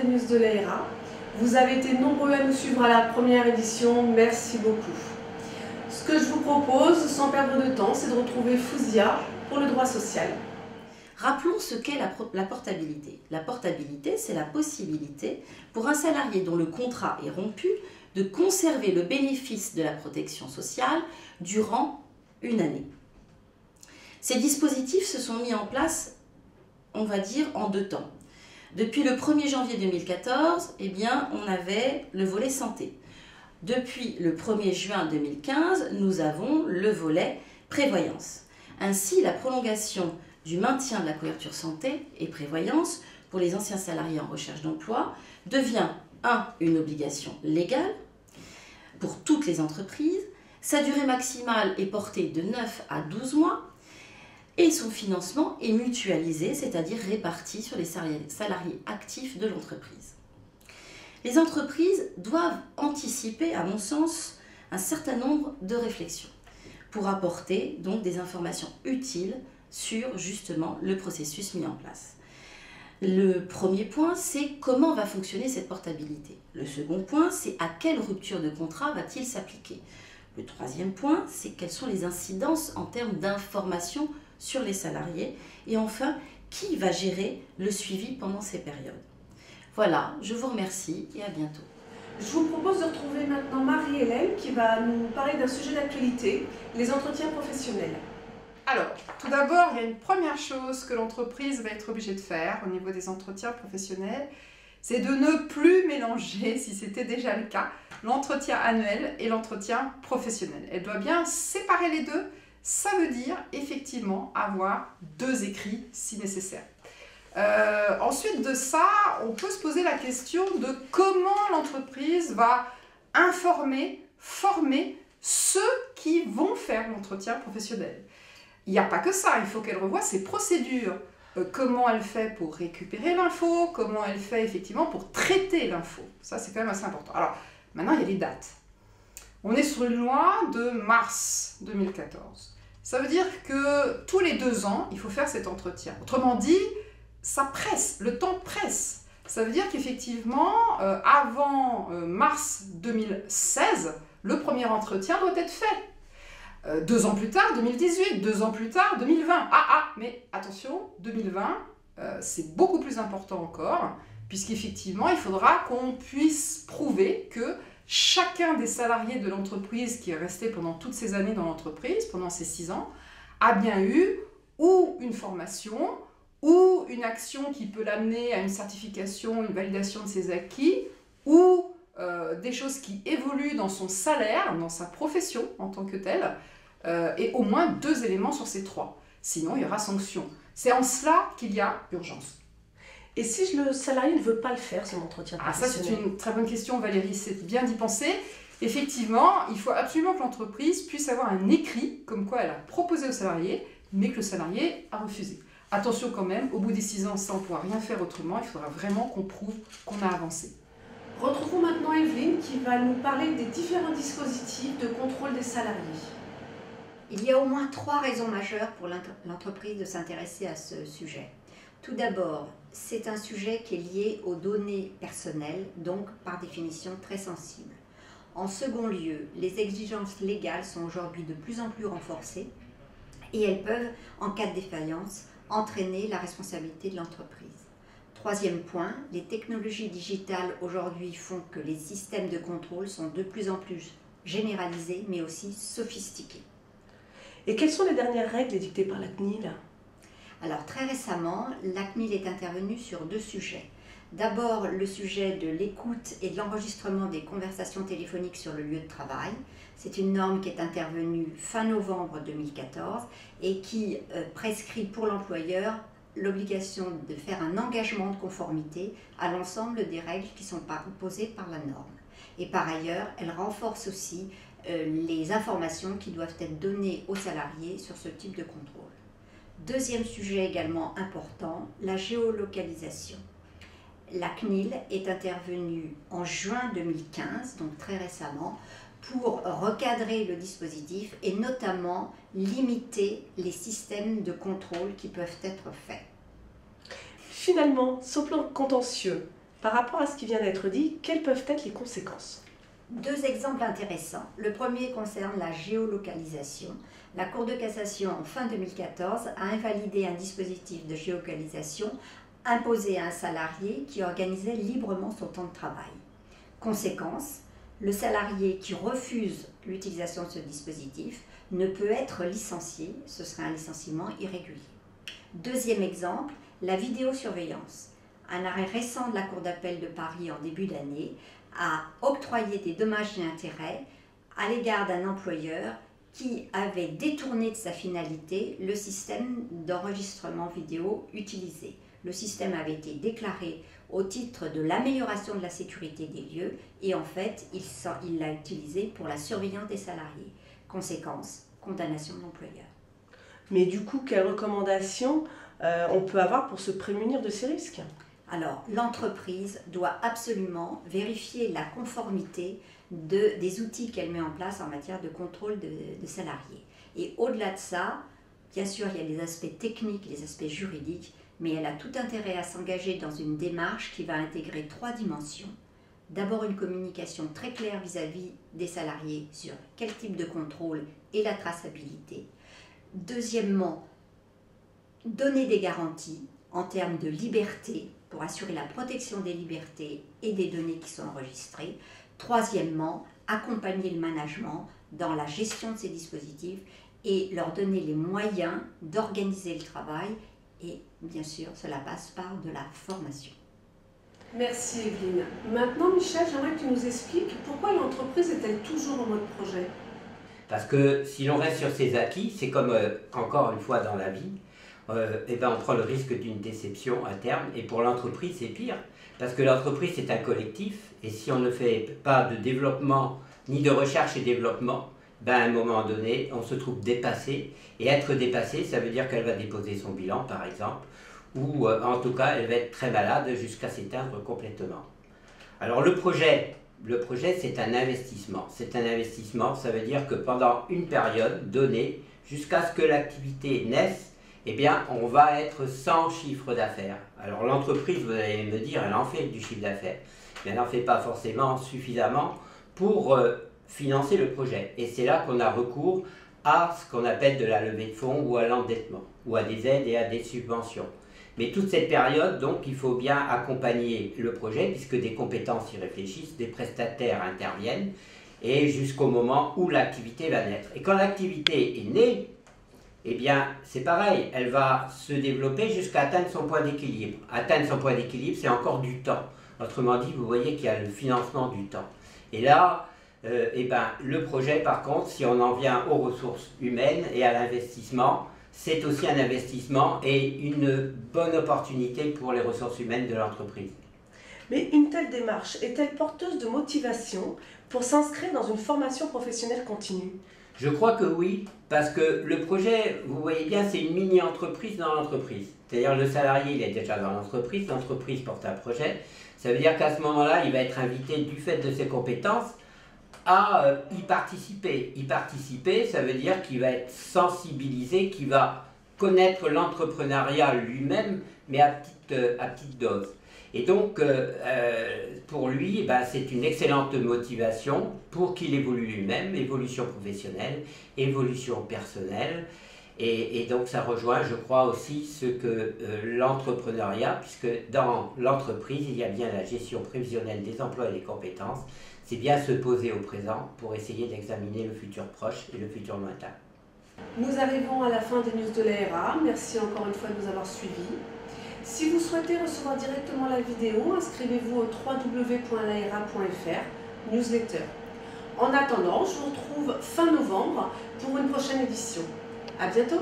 des news de l'AERA. Vous avez été nombreux à nous suivre à la première édition, merci beaucoup. Ce que je vous propose, sans perdre de temps, c'est de retrouver Fouzia pour le droit social. Rappelons ce qu'est la portabilité. La portabilité, c'est la possibilité pour un salarié dont le contrat est rompu de conserver le bénéfice de la protection sociale durant une année. Ces dispositifs se sont mis en place, on va dire, en 2 temps. Depuis le 1er janvier 2014, on avait le volet santé. Depuis le 1er juin 2015, nous avons le volet prévoyance. Ainsi, la prolongation du maintien de la couverture santé et prévoyance pour les anciens salariés en recherche d'emploi devient une obligation légale pour toutes les entreprises. Sa durée maximale est portée de 9 à 12 mois et son financement est mutualisé, c'est-à-dire réparti sur les salariés actifs de l'entreprise. Les entreprises doivent anticiper, à mon sens, un certain nombre de réflexions pour apporter donc des informations utiles sur justement le processus mis en place. Le premier point, c'est comment va fonctionner cette portabilité. Le second point, c'est à quelle rupture de contrat va-t-il s'appliquer. Le troisième point, c'est quelles sont les incidences en termes d'information sur les salariés. Et enfin, qui va gérer le suivi pendant ces périodes. Voilà, je vous remercie et à bientôt. Je vous propose de retrouver maintenant Marie-Hélène qui va nous parler d'un sujet d'actualité, les entretiens professionnels. Alors, tout d'abord, il y a une première chose que l'entreprise va être obligée de faire au niveau des entretiens professionnels, c'est de ne plus mélanger, si c'était déjà le cas, l'entretien annuel et l'entretien professionnel. Elle doit bien séparer les deux. Ça veut dire effectivement avoir 2 écrits si nécessaire. Ensuite de ça, on peut se poser la question de comment l'entreprise va informer, former ceux qui vont faire l'entretien professionnel. Il n'y a pas que ça, il faut qu'elle revoie ses procédures. Comment elle fait pour récupérer l'info, comment elle fait effectivement pour traiter l'info. Ça, c'est quand même assez important. Alors, maintenant, il y a les dates. On est sur une loi de mars 2014. Ça veut dire que tous les 2 ans, il faut faire cet entretien. Autrement dit, ça presse, le temps presse. Ça veut dire qu'effectivement, avant mars 2016, le premier entretien doit être fait. 2 ans plus tard, 2018, 2 ans plus tard, 2020. Mais attention, 2020, c'est beaucoup plus important encore, puisqu'effectivement, il faudra qu'on puisse prouver que chacun des salariés de l'entreprise qui est resté pendant toutes ces années dans l'entreprise, pendant ces 6 ans, a bien eu ou une formation, ou une action qui peut l'amener à une certification, une validation de ses acquis, ou des choses qui évoluent dans son salaire, dans sa profession en tant que telle, et au moins 2 éléments sur ces 3. Sinon, il y aura sanction. C'est en cela qu'il y a urgence. Et si le salarié ne veut pas le faire, son entretien professionnel? Ça, c'est une très bonne question, Valérie, c'est bien d'y penser. Effectivement, il faut absolument que l'entreprise puisse avoir un écrit, comme quoi elle a proposé au salarié, mais que le salarié a refusé. Attention quand même, au bout des 6 ans, ça on ne pourra rien faire autrement, il faudra vraiment qu'on prouve qu'on a avancé. Retrouvons maintenant Evelyne qui va nous parler des différents dispositifs de contrôle des salariés. Il y a au moins 3 raisons majeures pour l'entreprise de s'intéresser à ce sujet. Tout d'abord, c'est un sujet qui est lié aux données personnelles, donc par définition très sensible. En second lieu, les exigences légales sont aujourd'hui de plus en plus renforcées et elles peuvent, en cas de défaillance, entraîner la responsabilité de l'entreprise. Troisième point, les technologies digitales aujourd'hui font que les systèmes de contrôle sont de plus en plus généralisés mais aussi sophistiqués. Et quelles sont les dernières règles édictées par la CNIL? Alors très récemment, la CNIL est intervenue sur 2 sujets. D'abord, le sujet de l'écoute et de l'enregistrement des conversations téléphoniques sur le lieu de travail. C'est une norme qui est intervenue fin novembre 2014 et qui prescrit pour l'employeur l'obligation de faire un engagement de conformité à l'ensemble des règles qui sont posées par la norme. Et par ailleurs, elle renforce aussi les informations qui doivent être données aux salariés sur ce type de contrôle. Deuxième sujet également important, la géolocalisation. La CNIL est intervenue en juin 2015, donc très récemment, pour recadrer le dispositif et notamment limiter les systèmes de contrôle qui peuvent être faits. Finalement, sur le plan contentieux, Par rapport à ce qui vient d'être dit, quelles peuvent être les conséquences? Deux exemples intéressants. Le premier concerne la géolocalisation. La Cour de cassation, en fin 2014, a invalidé un dispositif de géolocalisation imposé à un salarié qui organisait librement son temps de travail. Conséquence, le salarié qui refuse l'utilisation de ce dispositif ne peut être licencié, ce serait un licenciement irrégulier. Deuxième exemple, la vidéosurveillance. Un arrêt récent de la Cour d'appel de Paris en début d'année a octroyé des dommages et intérêts à l'égard d'un employeur qui avait détourné de sa finalité le système d'enregistrement vidéo utilisé. Le système avait été déclaré au titre de l'amélioration de la sécurité des lieux et en fait, il l'a utilisé pour la surveillance des salariés. Conséquence, condamnation de l'employeur. Mais du coup, quelles recommandations on peut avoir pour se prémunir de ces risques? Alors, l'entreprise doit absolument vérifier la conformité des outils qu'elle met en place en matière de contrôle de salariés. Et au-delà de ça, bien sûr, il y a les aspects techniques, les aspects juridiques, mais elle a tout intérêt à s'engager dans une démarche qui va intégrer 3 dimensions. D'abord, une communication très claire vis-à-vis des salariés sur quel type de contrôle et la traçabilité. Deuxièmement, donner des garanties en termes de liberté pour assurer la protection des libertés et des données qui sont enregistrées. Troisièmement, accompagner le management dans la gestion de ces dispositifs et leur donner les moyens d'organiser le travail et bien sûr, cela passe par de la formation. Merci Evelyne. Maintenant Michel, j'aimerais que tu nous expliques pourquoi l'entreprise est-elle toujours en mode projet? Parce que si l'on reste sur ses acquis, c'est comme encore une fois dans la vie, on prend le risque d'une déception à terme et pour l'entreprise c'est pire parce que l'entreprise c'est un collectif et si on ne fait pas de développement ni de recherche et développement, à un moment donné on se trouve dépassé et être dépassé ça veut dire qu'elle va déposer son bilan par exemple ou en tout cas elle va être très malade jusqu'à s'éteindre complètement. Alors le projet c'est un investissement. C'est un investissement, ça veut dire que pendant une période donnée, jusqu'à ce que l'activité naisse, eh bien, on va être sans chiffre d'affaires. Alors l'entreprise, vous allez me dire, elle en fait du chiffre d'affaires, mais elle n'en fait pas forcément suffisamment pour financer le projet. Et c'est là qu'on a recours à ce qu'on appelle de la levée de fonds ou à l'endettement, ou à des aides et à des subventions. Mais toute cette période, donc, il faut bien accompagner le projet, puisque des compétences y réfléchissent, des prestataires interviennent, et jusqu'au moment où l'activité va naître. Et quand l'activité est née, eh bien, c'est pareil, elle va se développer jusqu'à atteindre son point d'équilibre. Atteindre son point d'équilibre, c'est encore du temps. Autrement dit, vous voyez qu'il y a le financement du temps. Et là, le projet, par contre, si on en vient aux ressources humaines et à l'investissement, c'est aussi un investissement et une bonne opportunité pour les ressources humaines de l'entreprise. Mais une telle démarche est-elle porteuse de motivation pour s'inscrire dans une formation professionnelle continue? Je crois que oui, parce que le projet, vous voyez bien, c'est une mini-entreprise dans l'entreprise. C'est-à-dire le salarié, il est déjà dans l'entreprise porte un projet. Ça veut dire qu'à ce moment-là, il va être invité du fait de ses compétences à y participer. Y participer, ça veut dire qu'il va être sensibilisé, qu'il va connaître l'entrepreneuriat lui-même, mais à petite dose. Et donc, pour lui, c'est une excellente motivation pour qu'il évolue lui-même, évolution professionnelle, évolution personnelle. Et donc, ça rejoint, je crois, aussi ce que l'entrepreneuriat, puisque dans l'entreprise, il y a bien la gestion prévisionnelle des emplois et des compétences. C'est bien se poser au présent pour essayer d'examiner le futur proche et le futur lointain. Nous arrivons à la fin des news de l'AERA. Merci encore une fois de nous avoir suivis. Si vous souhaitez recevoir directement la vidéo, inscrivez-vous au www.laera.fr, newsletter. En attendant, je vous retrouve fin novembre pour une prochaine édition. À bientôt!